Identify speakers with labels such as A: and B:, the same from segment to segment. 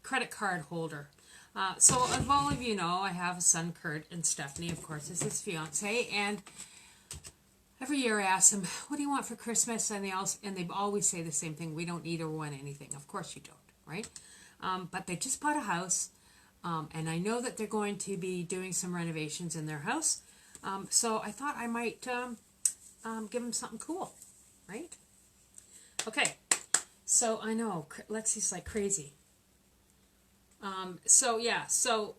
A: credit card holder. So as all of you know, I have a son, Kurt, and Stephanie, of course, is his fiance, and every year I ask them, what do you want for Christmas? And they always say the same thing, we don't need or want anything. Of course you don't, right? But they just bought a house, and I know that they're going to be doing some renovations in their house, so I thought I might give them something cool, right? Okay, so I know, Lexi's like crazy. So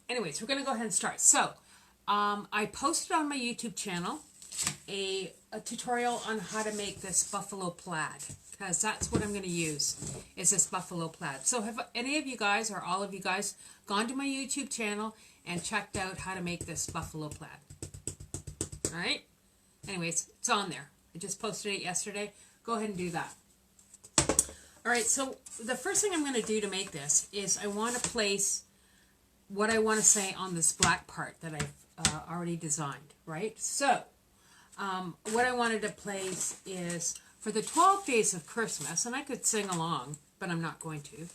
A: anyways, we're going to go ahead and start. So, I posted on my YouTube channel a tutorial on how to make this buffalo plaid, because that's what I'm going to use, is this buffalo plaid. So have any of you guys, or all of you guys, gone to my YouTube channel and checked out how to make this buffalo plaid? Alright? Anyways, it's on there. I just posted it yesterday. Go ahead and do that. Alright, so the first thing I'm going to do to make this is I want to place what I want to say on this black part that I've already designed, right? So, what I wanted to place is, for the 12 days of Christmas, and I could sing along, but I'm not going to,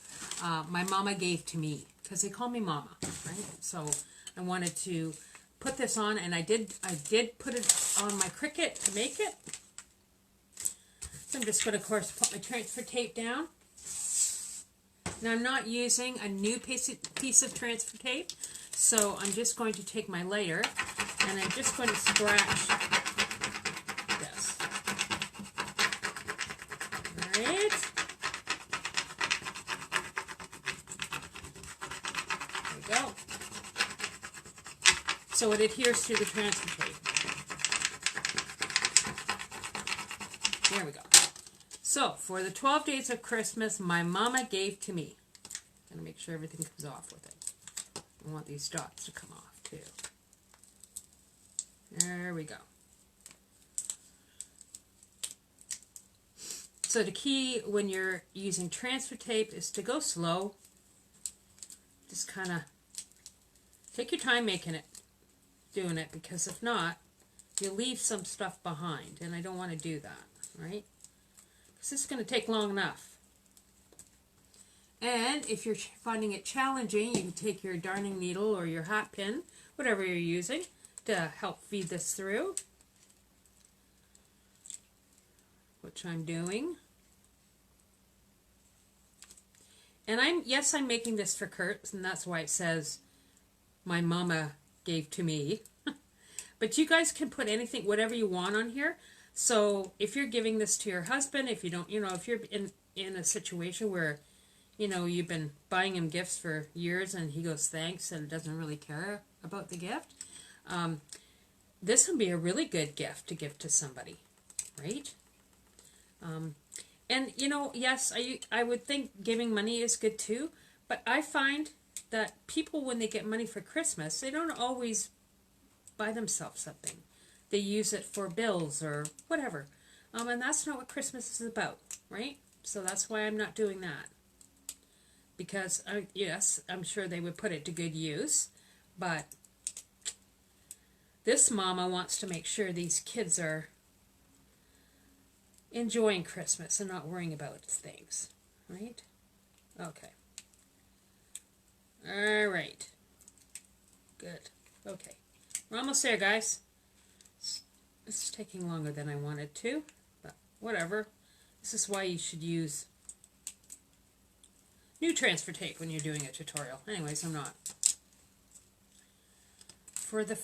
A: my mama gave to me, because they call me mama, right? So I wanted to put this on, and I did put it on my Cricut to make it. So I'm just going to, of course, put my transfer tape down. Now I'm not using a new piece of transfer tape, so I'm just going to take my lighter, and I'm just going to scratch this. Alright. There we go. So it adheres to the transfer tape. There we go. So, for the 12 days of Christmas, my mama gave to me. I'm going to make sure everything comes off with it. I want these dots to come off, too. There we go. So, the key when you're using transfer tape is to go slow. Just kind of take your time doing it, because if not, you'll leave some stuff behind, and I don't want to do that, right? This is going to take long enough. And if you're finding it challenging, you can take your darning needle or your hat pin, whatever you're using, to help feed this through, which I'm doing. And I'm making this for Kurt, and that's why it says my mama gave to me. But you guys can put anything, whatever you want on here. So if you're giving this to your husband, if you don't, if you're in a situation where, you've been buying him gifts for years and he goes thanks and doesn't really care about the gift, this would be a really good gift to give to somebody, right? And yes, I would think giving money is good too, but I find that people, when they get money for Christmas, they don't always buy themselves something. They use it for bills or whatever. And that's not what Christmas is about, right? So that's why I'm not doing that. Because, yes, I'm sure they would put it to good use. But this mama wants to make sure these kids are enjoying Christmas and not worrying about things, right? Okay. All right. Good. Okay. We're almost there, guys. This is taking longer than I wanted to, but whatever. This is why you should use new transfer tape when you're doing a tutorial. Anyways, I'm not. For the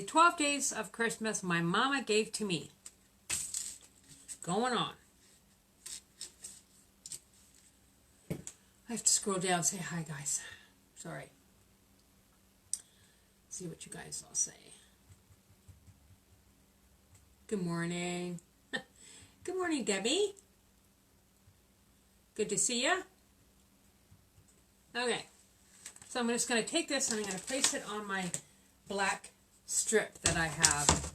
A: 12 days of Christmas, my mama gave to me. Going on. I have to scroll down and say hi, guys. Sorry. See what you guys all say. Good morning. Good morning, Debbie. Good to see you. Okay. So I'm just going to take this and I'm going to place it on my black strip that I have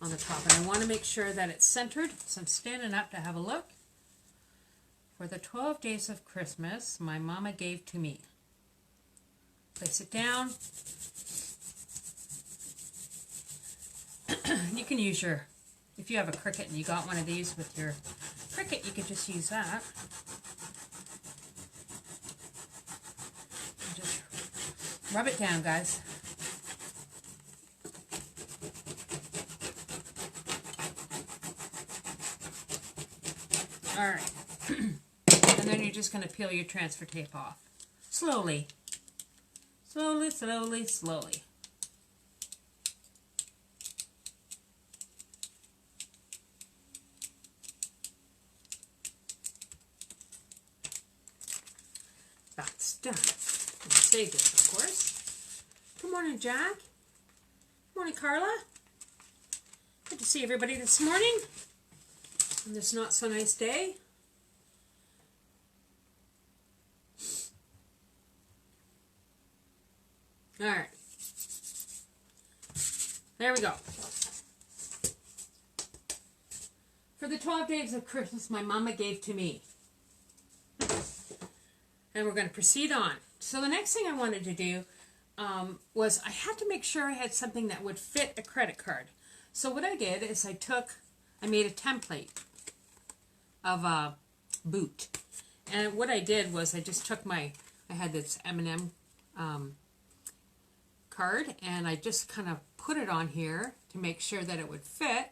A: on the top. And I want to make sure that it's centered. So I'm standing up to have a look. For the 12 days of Christmas, my mama gave to me. Place it down. You can use if you have a Cricut and you got one of these with your Cricut, you could just use that. Just rub it down, guys. All right. And then you're just going to peel your transfer tape off. Slowly. Slowly, slowly, slowly. That's done. I'll save this, of course. Good morning, Jack. Good morning, Carla. Good to see everybody this morning on this not so nice day. All right. There we go. For the 12 days of Christmas my mama gave to me. And we're going to proceed on. So the next thing I wanted to do was I had to make sure I had something that would fit a credit card. So what I did is I made a template of a boot. And what I did was I just took I had this M&M card, and I just kind of put it on here to make sure that it would fit,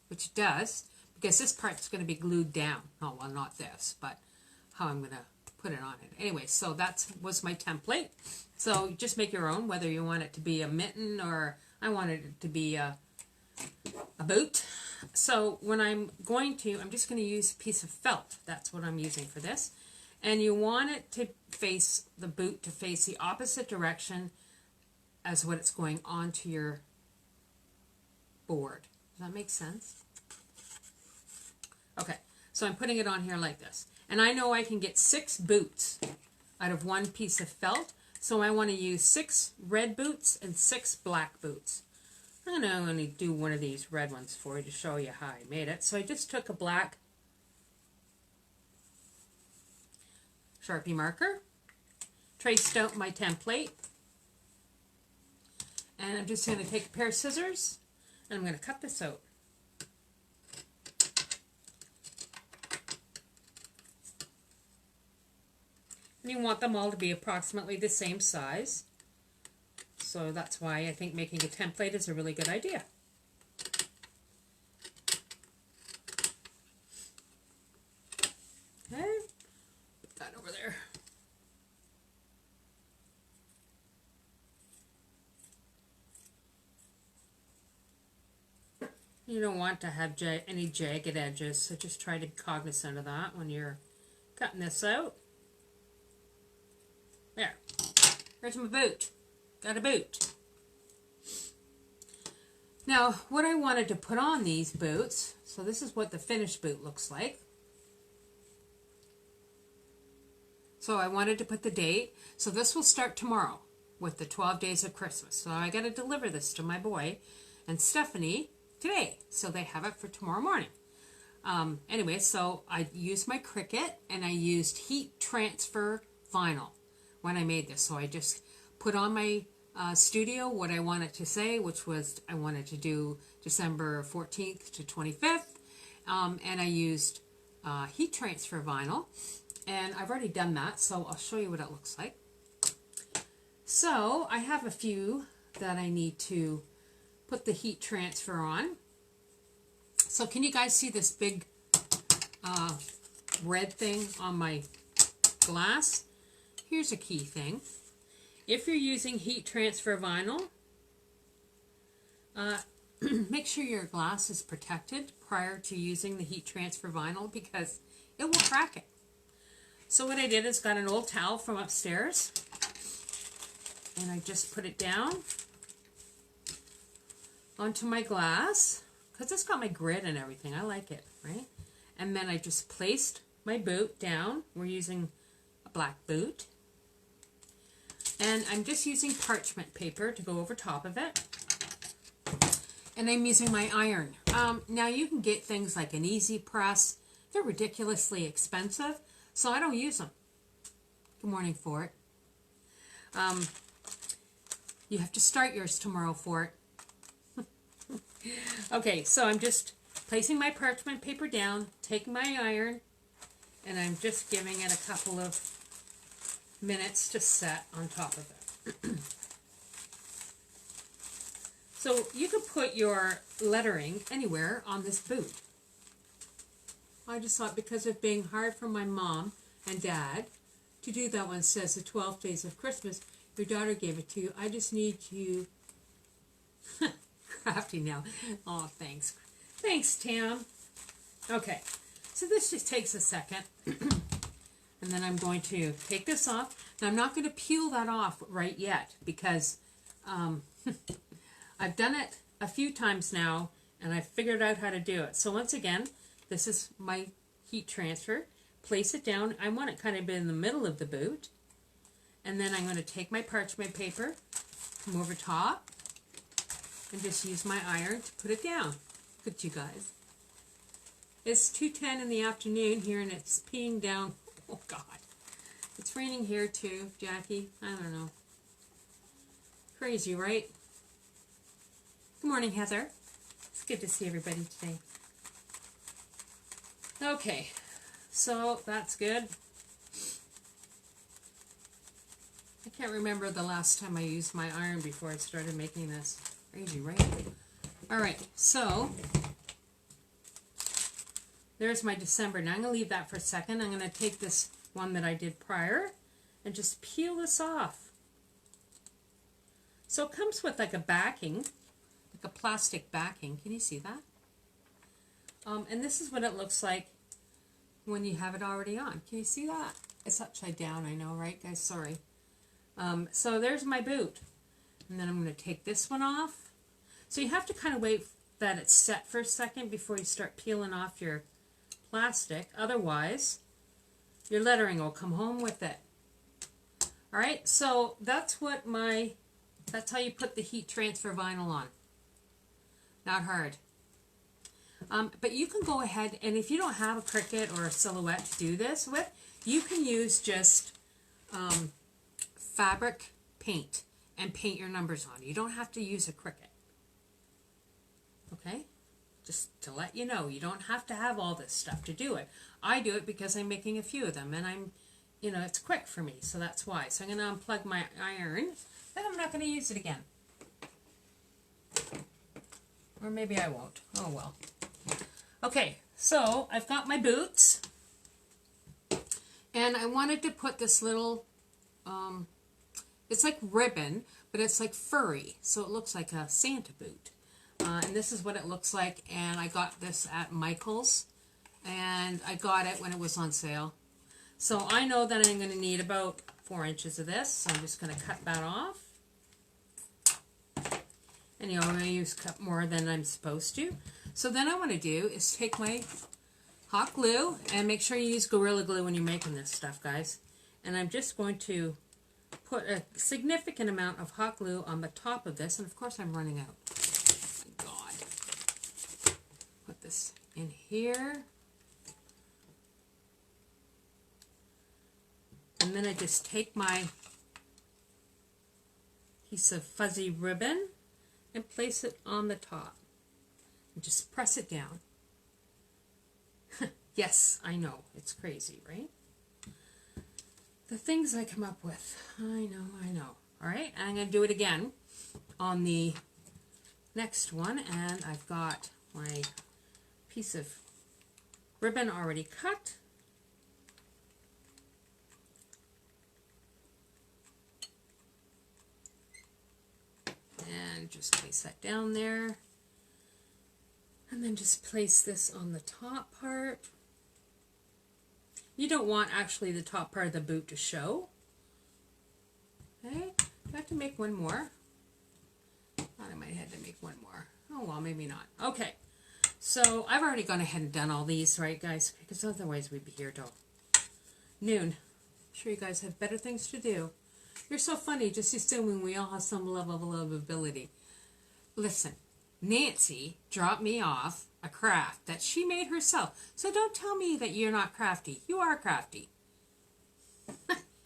A: which it does, because this part's going to be glued down. Oh, well, not this, but how I'm going to put it on it. Anyway, so that was my template. So you just make your own, whether you want it to be a mitten or I wanted it to be a boot. So when I'm just going to use a piece of felt. That's what I'm using for this. And you want it to face, the boot to face the opposite direction as what it's going onto your board. Does that make sense? Okay, so I'm putting it on here like this. And I know I can get 6 boots out of one piece of felt, so I want to use 6 red boots and 6 black boots. I'm going to only do one of these red ones for you to show you how I made it. So I just took a black Sharpie marker, traced out my template, and I'm just going to take a pair of scissors and I'm going to cut this out. And you want them all to be approximately the same size. So that's why I think making a template is a really good idea. Okay, put that over there. You don't want to have any jagged edges, so just try to be cognizant of that when you're cutting this out. There. Here's my boot. Got a boot. Now, what I wanted to put on these boots, so this is what the finished boot looks like. So I wanted to put the date. So this will start tomorrow with the 12 days of Christmas. So I got to deliver this to my boy and Stephanie today. So they have it for tomorrow morning. Anyway, so I used my Cricut and I used heat transfer vinyl when I made this. So I just put on my studio what I wanted to say, which was I wanted to do December 14th to 25th. And I used heat transfer vinyl. And I've already done that, so I'll show you what it looks like. So I have a few that I need to put the heat transfer on. So can you guys see this big red thing on my glass? Here's a key thing. If you're using heat transfer vinyl, make sure your glass is protected prior to using the heat transfer vinyl because it will crack it. So what I did is got an old towel from upstairs and I just put it down onto my glass because it's got my grid and everything. I like it, right? And then I just placed my boot down. We're using a black boot. And I'm just using parchment paper to go over top of it. And I'm using my iron. Now you can get things like an easy press. They're ridiculously expensive. So I don't use them. Good morning, Fort. You have to start yours tomorrow, Fort. Okay, so I'm just placing my parchment paper down, taking my iron, and I'm just giving it a couple of minutes to set on top of it. So you could put your lettering anywhere on this boot. I just thought because of being hard for my mom and dad to do that one, it says the 12 days of Christmas, your daughter gave it to you. I just need you crafty now. Oh, thanks. Thanks, Tam. Okay, so this just takes a second. And then I'm going to take this off. Now I'm not going to peel that off right yet because I've done it a few times now and I've figured out how to do it. So once again, this is my heat transfer. Place it down. I want it kind of in the middle of the boot. And then I'm going to take my parchment paper, come over top, and just use my iron to put it down. Look at you guys. It's 2:10 in the afternoon here and it's peeing down. Oh God. It's raining here too, Jackie. I don't know. Crazy, right? Good morning, Heather. It's good to see everybody today. Okay, so that's good. I can't remember the last time I used my iron before I started making this. Crazy, right? Alright, so there's my December. Now I'm going to leave that for a second. I'm going to take this one that I did prior and just peel this off. So it comes with like a backing, like a plastic backing. Can you see that? And this is what it looks like when you have it already on. Can you see that? It's upside down, I know, right, guys? Sorry. So there's my boot. And then I'm going to take this one off. So you have to kind of wait that it's set for a second before you start peeling off your plastic. Otherwise, your lettering will come home with it. Alright, so that's how you put the heat transfer vinyl on. Not hard. But you can go ahead, and if you don't have a Cricut or a Silhouette to do this with, you can use just fabric paint and paint your numbers on. You don't have to use a Cricut. Okay? Just to let you know, you don't have to have all this stuff to do it. I do it because I'm making a few of them, and it's quick for me, so that's why. So I'm going to unplug my iron, then I'm not going to use it again. Or maybe I won't. Oh well. Okay, so I've got my boots, and I wanted to put this little, it's like ribbon, but it's like furry, so it looks like a Santa boot. And this is what it looks like, and I got this at Michael's, and I got it when it was on sale. So I know that I'm going to need about 4 inches of this, so I'm just going to cut that off. And I'm going to cut more than I'm supposed to. So then I want to do is take my hot glue, and make sure you use Gorilla Glue when you're making this stuff, guys. And I'm just going to put a significant amount of hot glue on the top of this, and of course I'm running out. Oh my God. Put this in here. And then I just take my piece of fuzzy ribbon and place it on the top. And just press it down. Yes, I know. It's crazy, right? The things I come up with. I know. Alright, and I'm going to do it again on the next one. And I've got my piece of ribbon already cut. And just place that down there. And then just place this on the top part. You don't want actually the top part of the boot to show. Okay, I have to make one more. Thought I might have to make one more. Oh well, maybe not. Okay, so I've already gone ahead and done all these, right guys? Because otherwise we'd be here till noon. I'm sure you guys have better things to do. You're so funny, just assuming we all have some level of ability. Listen, Nancy dropped me off a craft that she made herself. So don't tell me that you're not crafty. You are crafty.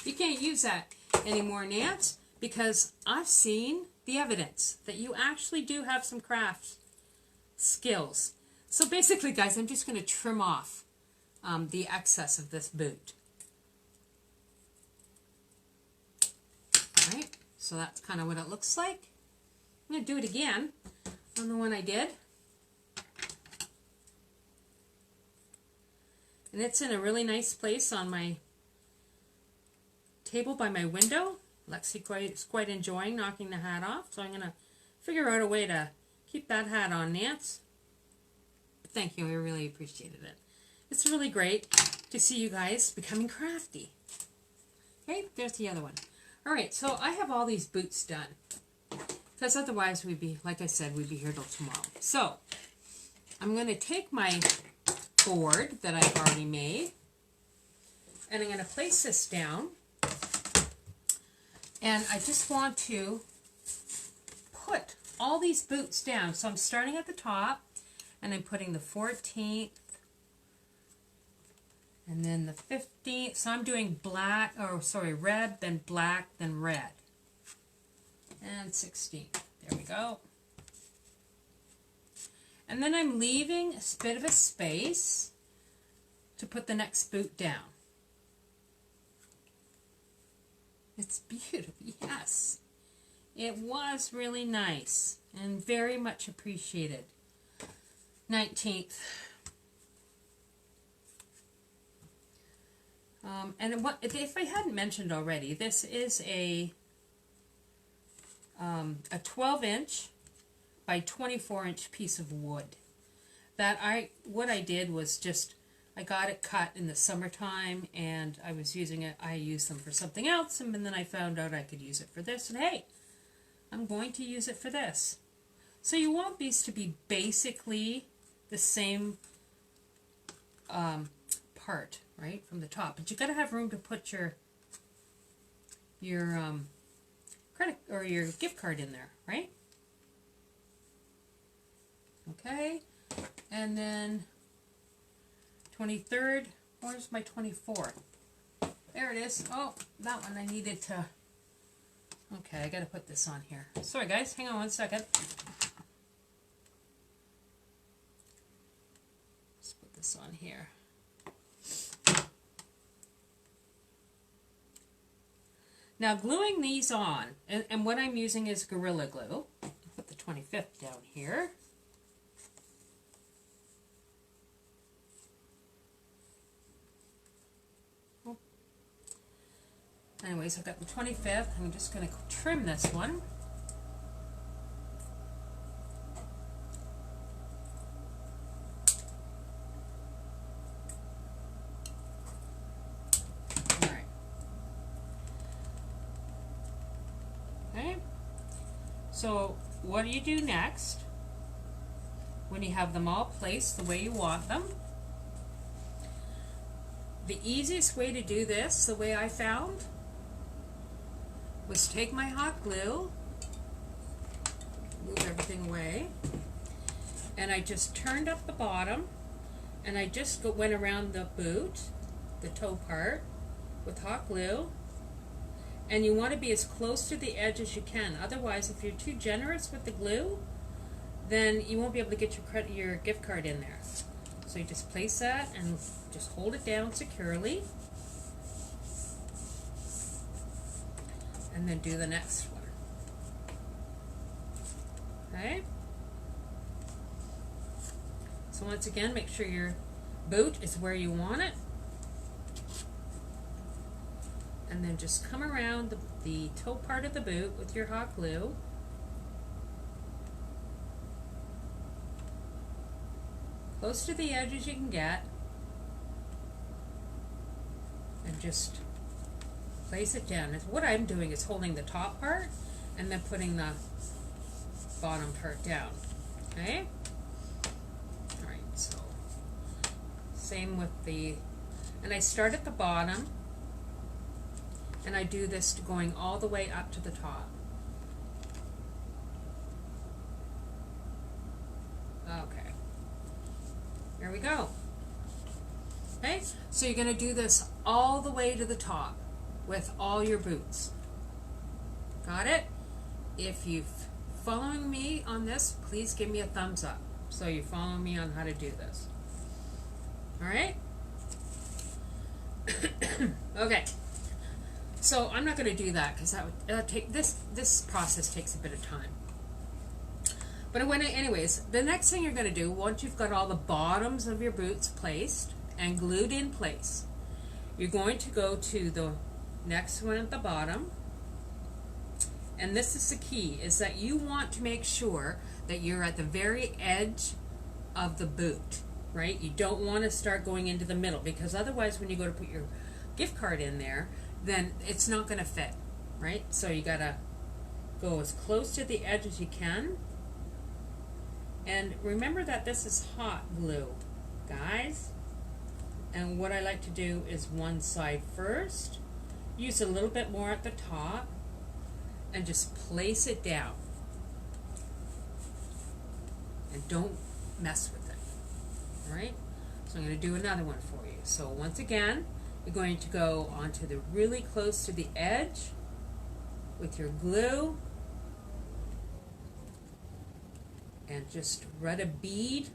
A: You can't use that anymore, Nance, because I've seen the evidence that you actually do have some craft skills. So basically, guys, I'm just going to trim off the excess of this boot. All right, so that's kind of what it looks like. I'm going to do it again on the one I did. And it's in a really nice place on my table by my window. Lexi is quite enjoying knocking the hat off, so I'm going to figure out a way to keep that hat on, Nance. Thank you, I really appreciated it. It's really great to see you guys becoming crafty. Okay, there's the other one. Alright, so I have all these boots done. Because otherwise we'd be, like I said, we'd be here till tomorrow. So, I'm going to take my board that I've already made, and I'm going to place this down, and I just want to put all these boots down. So I'm starting at the top, and I'm putting the 14th, and then the 15th, so I'm doing black, or sorry, red, then black, then red, and 16th, there we go. And then I'm leaving a bit of a space to put the next boot down. It's beautiful, yes. It was really nice and very much appreciated. 19th. And what, if I hadn't mentioned already, this is a 12-inch by 24-inch piece of wood. What I did was just, I got it cut in the summertime, and I was using it, I used them for something else, and then I found out I could use it for this, and hey, I'm going to use it for this. So you want these to be basically the same part, right, from the top, but you got to have room to put your credit or your gift card in there, right? Okay, and then 23rd, where's my 24th? There it is. Oh, that one I needed to, okay, I gotta put this on here. Sorry guys, hang on one second. Let's put this on here. Now gluing these on, and what I'm using is Gorilla Glue. I'll put the 25th down here. Anyways, I've got the 25th. I'm just going to trim this one. Alright. Okay. So, what do you do next? When you have them all placed the way you want them. The easiest way to do this, the way I found, was take my hot glue, move everything away, and I just turned up the bottom, and I just went around the boot, the toe part, with hot glue. And you want to be as close to the edge as you can. Otherwise, if you're too generous with the glue, then you won't be able to get your gift card in there. So you just place that and just hold it down securely. And then do the next one. Okay? So once again, make sure your boot is where you want it. And then just come around the toe part of the boot with your hot glue. Close to the edge as you can get. And just place it down. What I'm doing is holding the top part and then putting the bottom part down. Okay? Alright, so same with the, and I start at the bottom and I do this going all the way up to the top. Okay. Here we go. Okay? So you're going to do this all the way to the top with all your boots. Got it? If you're following me on this, please give me a thumbs up. so you follow me on how to do this. All right? Okay. So I'm not going to do that because that would take this process takes a bit of time. But anyways, the next thing you're going to do, once you've got all the bottoms of your boots placed and glued in place, you're going to go to the next one at the bottom. And this is the key, is that you want to make sure that you're at the very edge of the boot, right? You don't want to start going into the middle, because otherwise when you go to put your gift card in there, then it's not going to fit, right? So you got to go as close to the edge as you can. And remember that this is hot glue, guys. And what I like to do is one side first, use a little bit more at the top, and just place it down. And don't mess with it. Alright? So I'm going to do another one for you. So once again, you're going to go onto the really close to the edge with your glue, and just rub a bead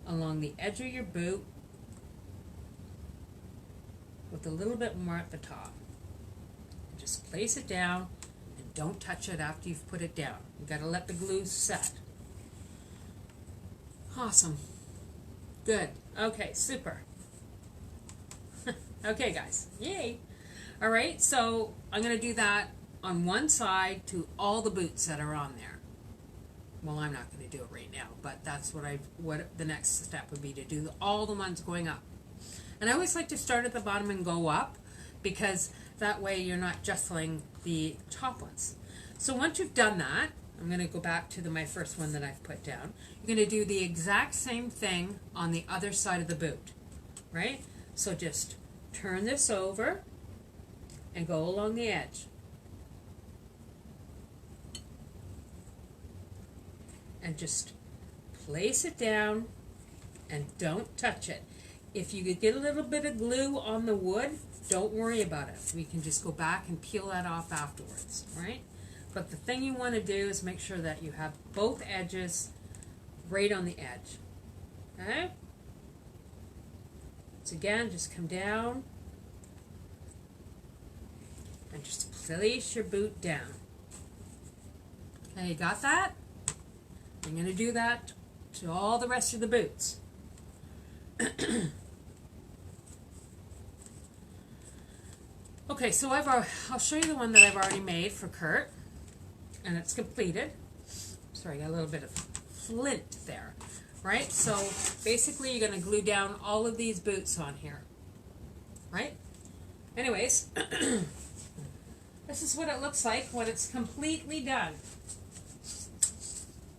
A: along the edge of your boot with a little bit more at the top. Just place it down and don't touch it after you've put it down. You've got to let the glue set. Awesome. Good. Okay, super. Okay, guys. Yay. All right, so I'm going to do that on one side to all the boots that are on there. Well, I'm not going to do it right now, but that's what the next step would be, to do all the ones going up. And I always like to start at the bottom and go up, because that way you're not jostling the top ones. So once you've done that, I'm going to go back to my first one that I've put down. You're going to do the exact same thing on the other side of the boot, right? So just turn this over and go along the edge. And just place it down and don't touch it. If you could get a little bit of glue on the wood, don't worry about it. We can just go back and peel that off afterwards, right? But the thing you want to do is make sure that you have both edges right on the edge. Okay? So again, just come down and just place your boot down. Okay, you got that? I'm going to do that to all the rest of the boots. Okay, so I'll show you the one that I've already made for Kurt, and it's completed. Sorry, I got a little bit of flint there, right? So basically you're going to glue down all of these boots on here, right? Anyways, this is what it looks like when it's completely done.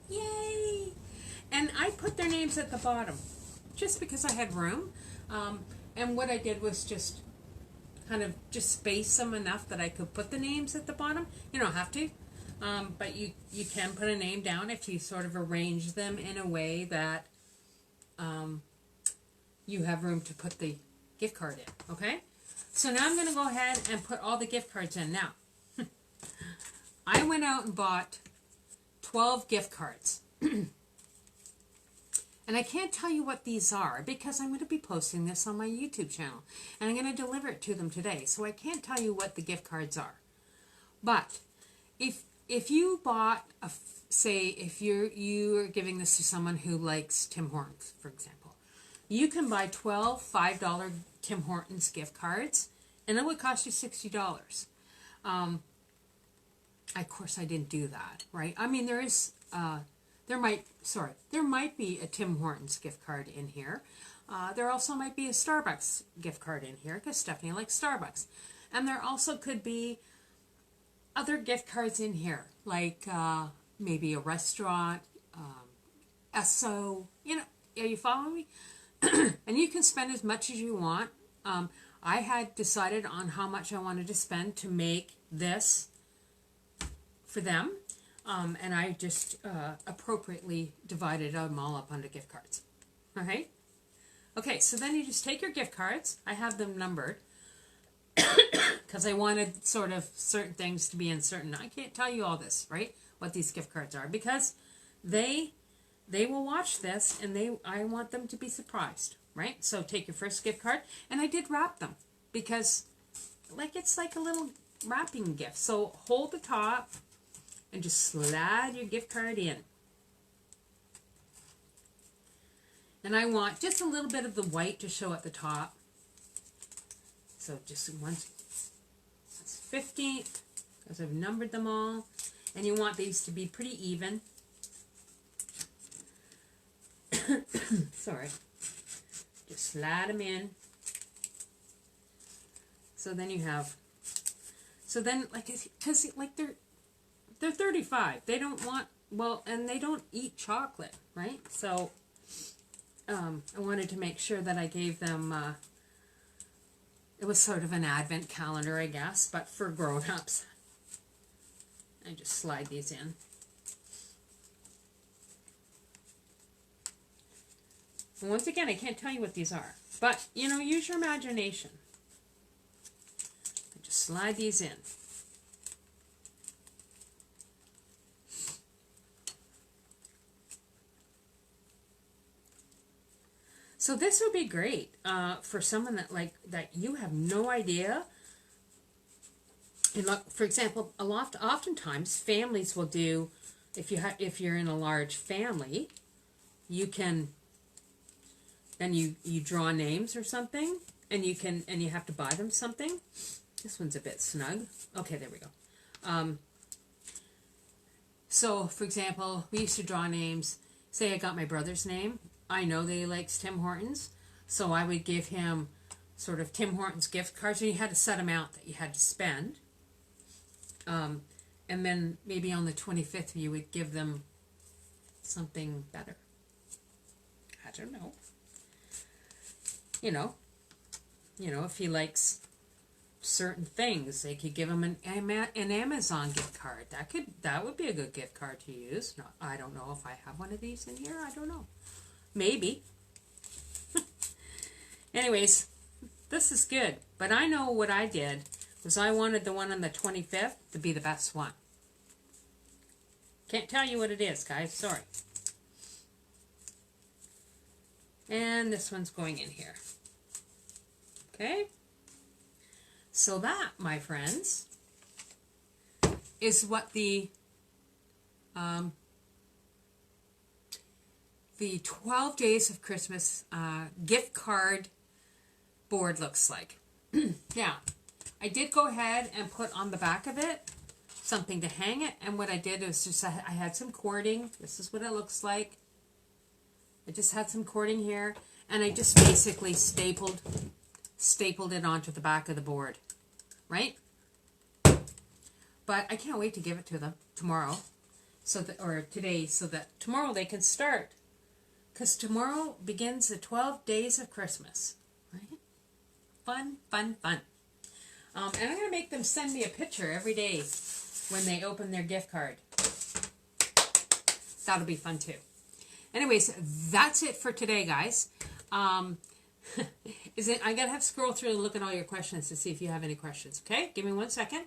A: Yay! And I put their names at the bottom just because I had room. And what I did was just kind of just space them enough that I could put the names at the bottom. You don't have to, but you can put a name down if you sort of arrange them in a way that you have room to put the gift card in, okay? So now I'm going to go ahead and put all the gift cards in. Now, I went out and bought 12 gift cards. And I can't tell you what these are because I'm going to be posting this on my YouTube channel. And I'm going to deliver it to them today. So I can't tell you what the gift cards are. But if you bought, say, if you're giving this to someone who likes Tim Hortons, for example, you can buy 12 $5 Tim Hortons gift cards, and it would cost you $60. Of course, I didn't do that, right? I mean, there might be a Tim Hortons gift card in here. There also might be a Starbucks gift card in here because Stephanie likes Starbucks. And there also could be other gift cards in here, like maybe a restaurant, Esso, are you following me? And you can spend as much as you want. I had decided on how much I wanted to spend to make this for them. And I just appropriately divided them all up onto gift cards. All right? Okay, so then you just take your gift cards. I have them numbered because I wanted sort of certain things to be in certain. I can't tell you all this, right? What these gift cards are because they they will watch this, and I want them to be surprised, right? So take your first gift card, and I did wrap them because, like, it's like a little wrapping gift. So hold the top and just slide your gift card in. And I want just a little bit of the white to show at the top. So just once, it's 15th, because I've numbered them all. And you want these to be pretty even. Sorry. Just slide them in. So then you have, so then, like, because, like, they're 35. They don't want, well, and they don't eat chocolate, right? So I wanted to make sure that I gave them, it was sort of an advent calendar, I guess, but for grown-ups. I just slide these in. And once again, I can't tell you what these are, but, you know, use your imagination. I just slide these in. So this would be great for someone that you have no idea. And look, for example, oftentimes families will do, if you're in a large family, you can, then you draw names or something, and you have to buy them something. This one's a bit snug. Okay, there we go. So for example, we used to draw names. Say I got my brother's name. I know that he likes Tim Hortons, so I would give him sort of Tim Hortons gift cards, and you had a set amount that you had to spend. And then maybe on the 25th you would give them something better. I don't know. You know, if he likes certain things, they could give him an Amazon gift card. That would be a good gift card to use. No, I don't know if I have one of these in here. I don't know. Maybe. Anyways, this is good. But I know what I did was I wanted the one on the 25th to be the best one. Can't tell you what it is, guys. Sorry. And this one's going in here. Okay? So that, my friends, is what the 12 Days of Christmas gift card board looks like. Now, I did go ahead and put on the back of it something to hang it, and what I did was just, I had some cording. This is what it looks like. I just had some cording here, and I just basically stapled it onto the back of the board, right? But I can't wait to give it to them tomorrow, or today, so that tomorrow they can start. Because tomorrow begins the 12 days of Christmas, right? Fun, fun, fun. And I'm going to make them send me a picture every day when they open their gift card. That'll be fun too. Anyways, that's it for today, guys. I gotta have to scroll through and look at all your questions to see if you have any questions. Okay, give me 1 second.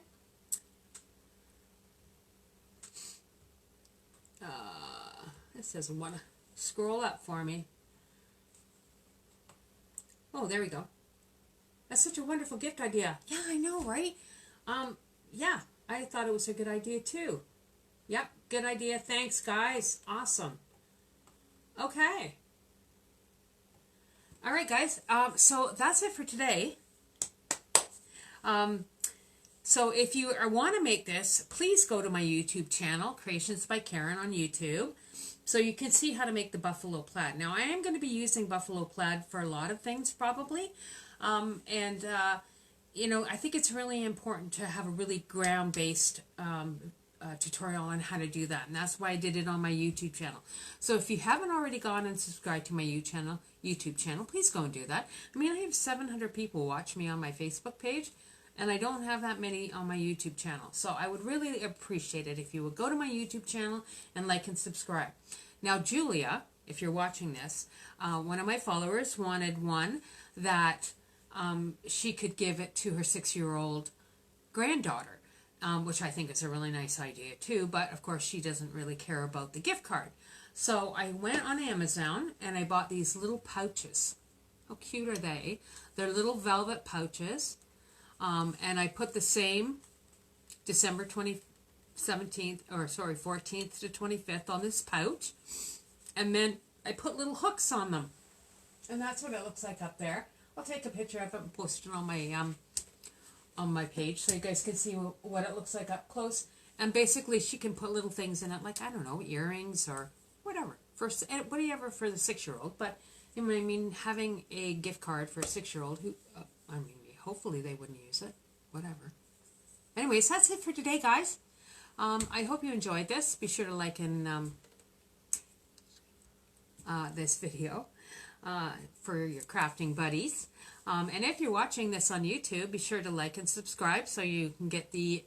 A: This doesn't want to scroll up for me. Oh, there we go. That's such a wonderful gift idea. Yeah, I know, right? Yeah, I thought it was a good idea too. Yep, good idea. Thanks, guys. Awesome. Okay. All right, guys. So that's it for today. So if you want to make this, please go to my YouTube channel, Creations by Karen on YouTube, so you can see how to make the buffalo plaid. Now, I am going to be using buffalo plaid for a lot of things, probably. You know, I think it's really important to have a really ground-based tutorial on how to do that, and that's why I did it on my YouTube channel. So if you haven't already gone and subscribed to my YouTube channel, please go and do that. I mean, I have 700 people watch me on my Facebook page, and I don't have that many on my YouTube channel. So I would really appreciate it if you would go to my YouTube channel and like and subscribe. Now, Julia, if you're watching this, one of my followers wanted one that she could give it to her 6-year-old granddaughter, which I think is a really nice idea too, but of course she doesn't really care about the gift card. So I went on Amazon and I bought these little pouches. How cute are they? They're little velvet pouches. And I put the same December 14th to 25th on this pouch. And then I put little hooks on them. And that's what it looks like up there. I'll take a picture of it and post it on my page so you guys can see what it looks like up close. And basically she can put little things in it, like, I don't know, earrings or whatever. Whatever for the 6-year-old. But I mean, having a gift card for a 6-year-old who, hopefully they wouldn't use it. Whatever. Anyways, that's it for today, guys. I hope you enjoyed this. Be sure to like and this video for your crafting buddies. And if you're watching this on YouTube, be sure to like and subscribe so you can get the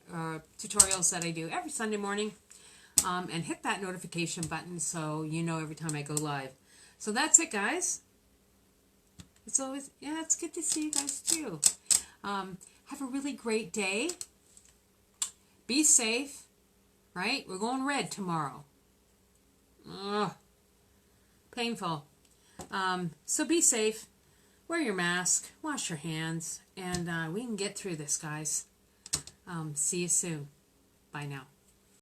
A: tutorials that I do every Sunday morning. And hit that notification button so you know every time I go live. So that's it, guys. It's good to see you guys too. Have a really great day. Be safe, right? We're going red tomorrow. Ugh. Painful. So be safe. Wear your mask. Wash your hands. And we can get through this, guys. See you soon. Bye now.